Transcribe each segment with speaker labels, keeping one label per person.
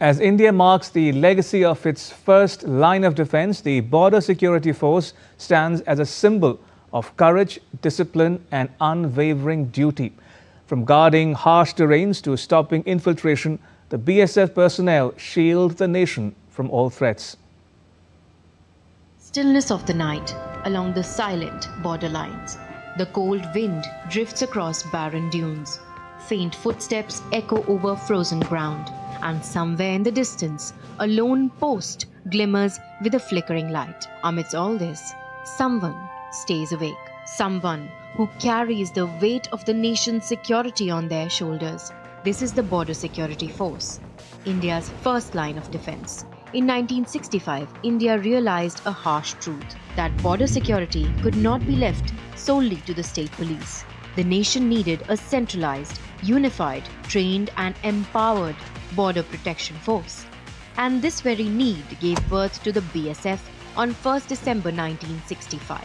Speaker 1: As India marks the legacy of its first line of defense, the Border Security Force stands as a symbol of courage, discipline and unwavering duty. From guarding harsh terrains to stopping infiltration, the BSF personnel shield the nation from all threats.
Speaker 2: Stillness of the night along the silent border lines. The cold wind drifts across barren dunes. Faint footsteps echo over frozen ground. And somewhere in the distance, a lone post glimmers with a flickering light. Amidst all this, someone stays awake. Someone who carries the weight of the nation's security on their shoulders. This is the Border Security Force, India's first line of defense. In 1965, India realized a harsh truth, that border security could not be left solely to the state police. The nation needed a centralized, unified, trained and empowered border protection force. And this very need gave birth to the BSF on 1st December 1965.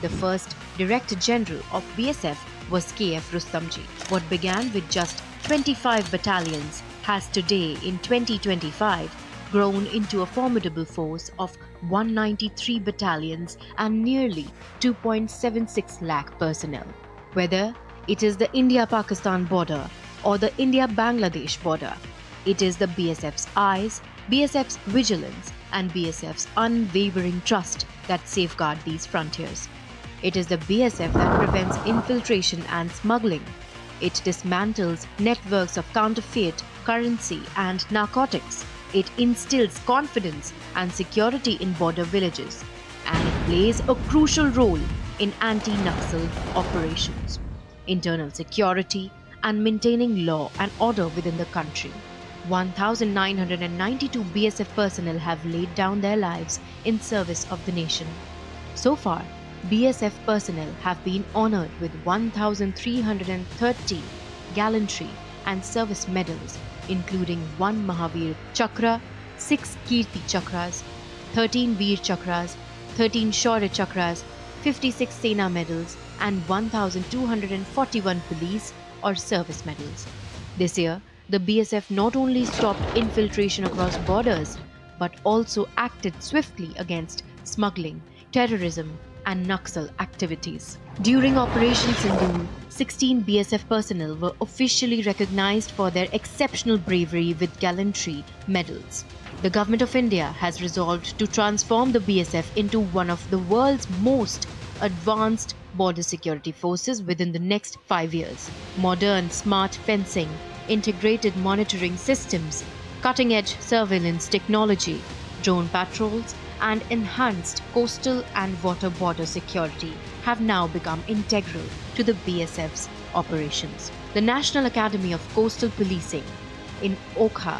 Speaker 2: The first Director General of BSF was K.F. Rustomji. What began with just 25 battalions has today, in 2025, grown into a formidable force of 193 battalions and nearly 2.76 lakh personnel. Whether it is the India-Pakistan border or the India-Bangladesh border, it is the BSF's eyes, BSF's vigilance and BSF's unwavering trust that safeguard these frontiers. It is the BSF that prevents infiltration and smuggling. It dismantles networks of counterfeit currency and narcotics. It instills confidence and security in border villages. And it plays a crucial role in anti-Naxal operations, internal security and maintaining law and order within the country. 1,992 BSF personnel have laid down their lives in service of the nation. So far, BSF personnel have been honored with 1,330 gallantry and service medals, including 1 Mahavir Chakra, 6 Kirti Chakras, 13 Veer Chakras, 13 Shaurya Chakras, 56 Sena medals and 1,241 police or service medals. This year, the BSF not only stopped infiltration across borders, but also acted swiftly against smuggling, terrorism and Naxal activities. During Operation Sindoor, 16 BSF personnel were officially recognized for their exceptional bravery with gallantry medals. The Government of India has resolved to transform the BSF into one of the world's most advanced border security forces within the next 5 years. Modern smart fencing, integrated monitoring systems, cutting-edge surveillance technology, drone patrols and enhanced coastal and water border security have now become integral to the BSF's operations. The National Academy of Coastal Policing in Okha,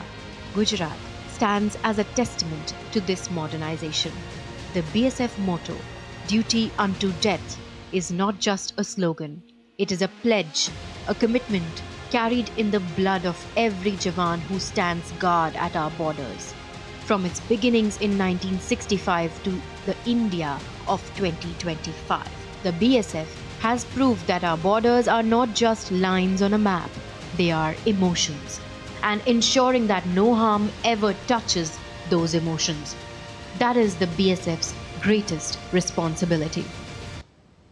Speaker 2: Gujarat, stands as a testament to this modernization. The BSF motto, "Duty unto death," is not just a slogan. It is a pledge, a commitment carried in the blood of every Jawan who stands guard at our borders. From its beginnings in 1965 to the India of 2025, the BSF has proved that our borders are not just lines on a map, they are emotions, and ensuring that no harm ever touches those emotions. That is the BSF's greatest responsibility.